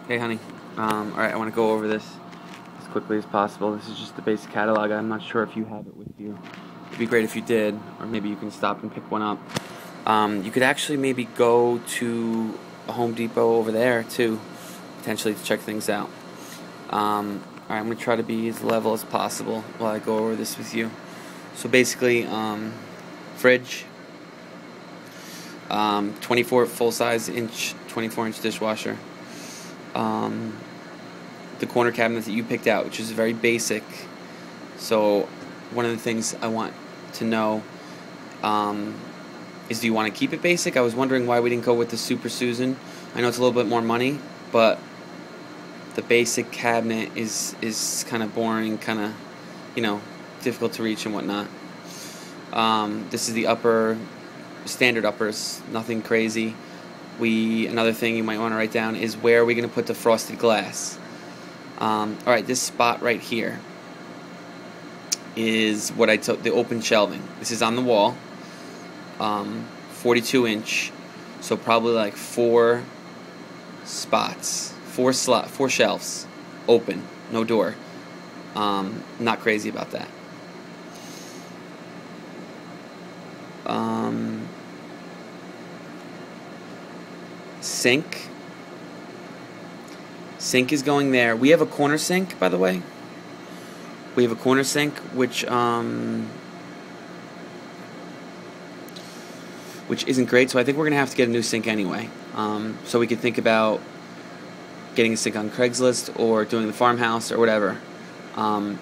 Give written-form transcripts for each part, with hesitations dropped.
Hey honey, alright, I want to go over this as quickly as possible. This is just the basic catalog. I'm not sure if you have it with you. It'd be great if you did, or maybe you can stop and pick one up. You could actually maybe go to a Home Depot over there too, potentially to check things out. Alright, I'm going to try to be as level as possible while I go over this with you. So basically, fridge, 24 full-size inch, 24-inch dishwasher. The corner cabinet that you picked out, which is very basic. So one of the things I want to know is, do you want to keep it basic? I was wondering why we didn't go with the Super Susan. I know it's a little bit more money, but the basic cabinet is kind of boring, kind of, difficult to reach and whatnot. This is the upper, standard uppers, nothing crazy. Another thing you might want to write down is, where are we going to put the frosted glass? Alright, this spot right here is what I took, the open shelving. This is on the wall, 42 inch, so probably like 4 spots, 4 shelves, open, no door. Not crazy about that. Sink is going there. We have a corner sink, by the way. We have a corner sink which isn't great, so I think we're gonna have to get a new sink anyway. So we could think about getting a sink on Craigslist or doing the farmhouse or whatever. I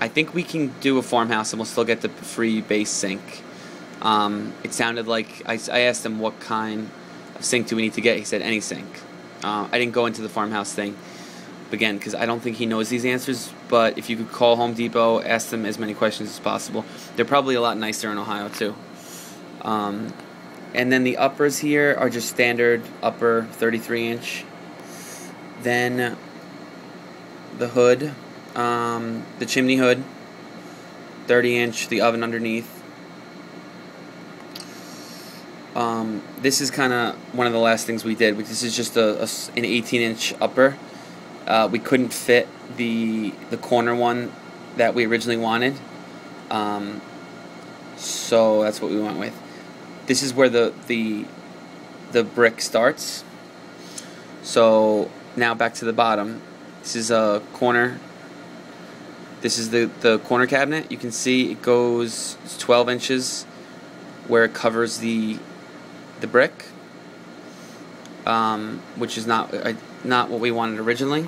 think we can do a farmhouse and we'll still get the free base sink. It sounded like I asked him what kind of sink do we need to get. He said any sink. I didn't go into the farmhouse thing again because I don't think he knows these answers, but if you could call Home Depot, ask them as many questions as possible. They're probably a lot nicer in Ohio too. And then the uppers here are just standard upper 33 inch. Then the hood, the chimney hood, 30 inch, the oven underneath. This is kind of one of the last things we did. This is just an 18-inch upper. We couldn't fit the corner one that we originally wanted, so that's what we went with. This is where the brick starts. So now back to the bottom. This is a corner. This is the corner cabinet. You can see it goes 12 inches where it covers the brick, which is not what we wanted originally.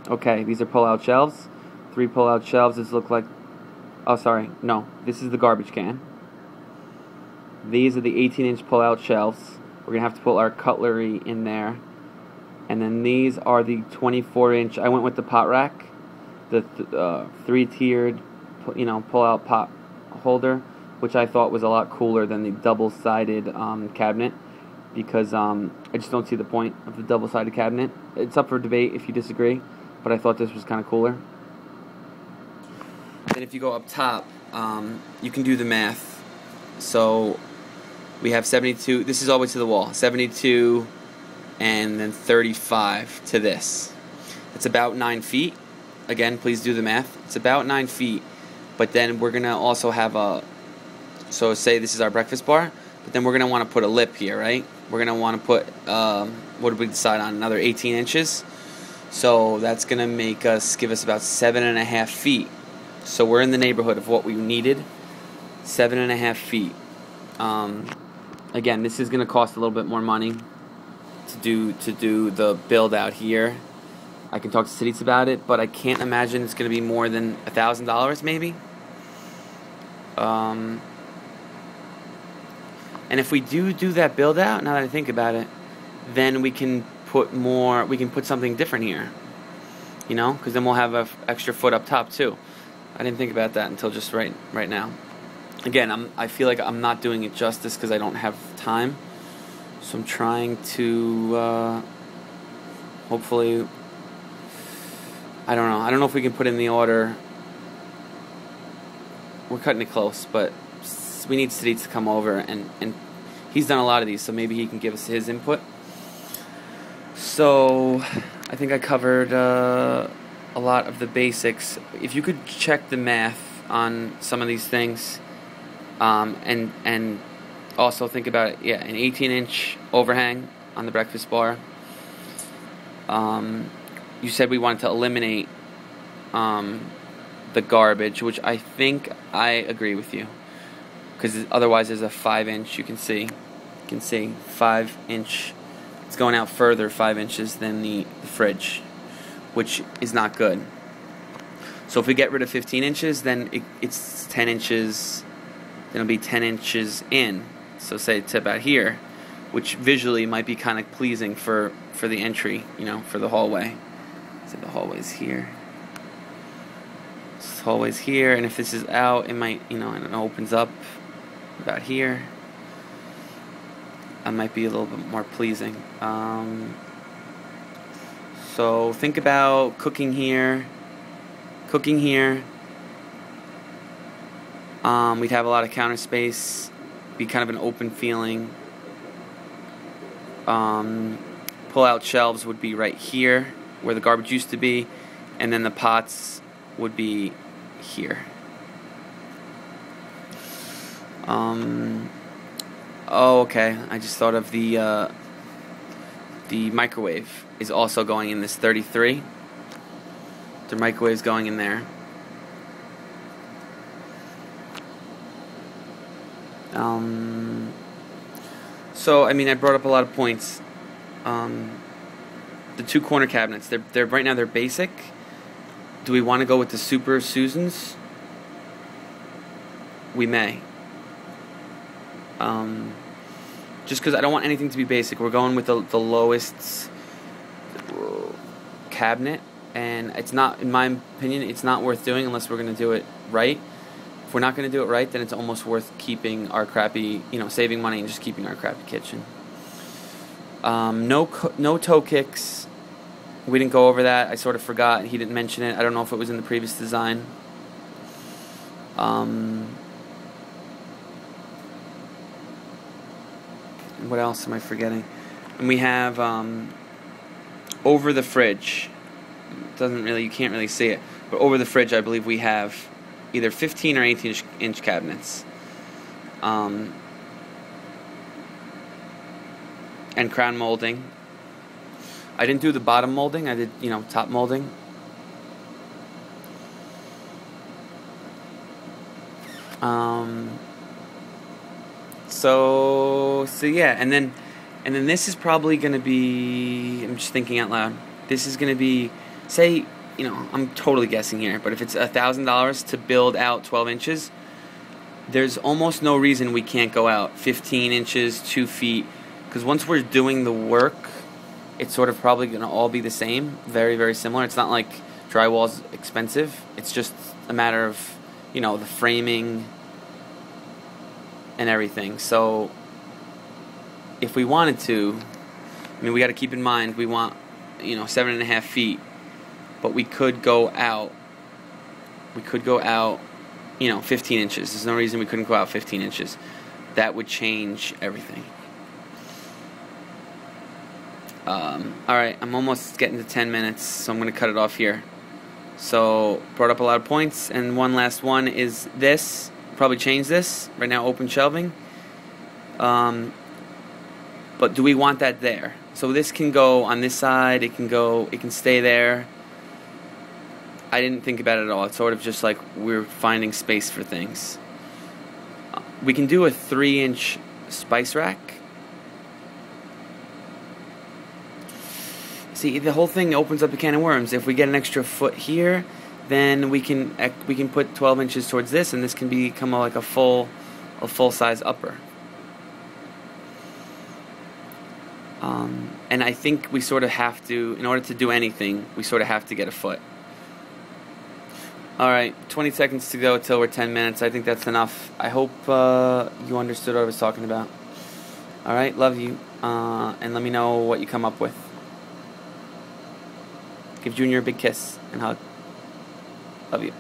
Okay, these are pull-out shelves. 3 pull-out shelves. This look like, oh sorry, no, this is the garbage can. These are the 18-inch pull-out shelves. We're gonna have to put our cutlery in there. And then these are the 24-inch. I went with the pot rack, the 3-tiered, pull-out pot holder, which I thought was a lot cooler than the double-sided cabinet, because I just don't see the point of the double-sided cabinet. It's up for debate if you disagree, but I thought this was kind of cooler. Then if you go up top, you can do the math. So we have 72. This is all the way to the wall. 72, and then 35 to this. It's about 9 feet. Again, please do the math. It's about 9 feet. But then we're gonna also have so say this is our breakfast bar, but then we're gonna want to put a lip here, right? We're gonna want to put, what did we decide on? Another 18 inches. So that's gonna give us about 7.5 feet. So we're in the neighborhood of what we needed. 7.5 feet. Again, this is gonna cost a little bit more money to do the build out here. I can talk to Cities about it, but I can't imagine it's going to be more than $1,000 maybe. And if we do that build out, now that I think about it, then we can put something different here, because then we'll have an extra foot up top too. I didn't think about that until just right now. Again, I feel like I'm not doing it justice because I don't have time. So I'm trying to hopefully, I don't know if we can put in the order. We're cutting it close, but we need Steve to come over, and he's done a lot of these, so maybe he can give us his input. So I think I covered a lot of the basics. If you could check the math on some of these things, and also think about it. Yeah, an 18-inch overhang on the breakfast bar. You said we wanted to eliminate the garbage, which I think I agree with you, because otherwise there's a 5-inch. You can see 5-inch. It's going out further 5 inches than the fridge, which is not good. So if we get rid of 15 inches, then it's 10 inches. Then it'll be 10 inches in. So say it's about here, which visually might be kind of pleasing for the entry, for the hallway. So the hallway's here. This hallway's here, and if this is out, it might, and it opens up about here. That might be a little bit more pleasing. So think about cooking here. We'd have a lot of counter space. Be kind of an open feeling. Pull-out shelves would be right here, where the garbage used to be, and then the pots would be here. Oh, okay. I just thought of the microwave is also going in this 33. The microwave's going in there. So I mean, I brought up a lot of points. The 2 corner cabinets, they're right now they're basic. Do we want to go with the Super Susans? We may. Just because I don't want anything to be basic. We're going with the lowest cabinet, and it's not, in my opinion, it's not worth doing unless we're going to do it right. If we're not going to do it right, then it's almost worth keeping our crappy, saving money and just keeping our crappy kitchen. No toe kicks. We didn't go over that. I sort of forgot. He didn't mention it. I don't know if it was in the previous design. What else am I forgetting? And we have over the fridge. You can't really see it, but over the fridge, I believe we have either 15 or 18-inch cabinets, and crown molding. I didn't do the bottom molding. I did, top molding. So yeah, and then this is probably going to be, I'm just thinking out loud, this is going to be, say, I'm totally guessing here, but if it's $1,000 to build out 12 inches, there's almost no reason we can't go out 15 inches, 2 feet, because once we're doing the work, it's sort of probably going to all be the same, very, very similar. It's not like drywall's expensive. It's just a matter of, the framing and everything. So if we wanted to, we got to keep in mind we want 7.5 feet, but we could go out 15 inches. There's no reason we couldn't go out 15 inches. That would change everything. Alright, I'm almost getting to 10 minutes, so I'm going to cut it off here. So, brought up a lot of points, and one last one is this. Probably change this. Right now, open shelving. But do we want that there? So this can go on this side, it can stay there. I didn't think about it at all. It's sort of just like we're finding space for things. We can do a 3-inch spice rack. See, the whole thing opens up a can of worms. If we get an extra foot here, then we can put 12 inches towards this, and this can become like a full size upper. And I think we sort of have to, in order to do anything, we sort of have to get a foot. Alright, 20 seconds to go till we're 10 minutes. I think that's enough. I hope you understood what I was talking about. Alright, love you. And let me know what you come up with. Give Junior a big kiss and hug. Love you.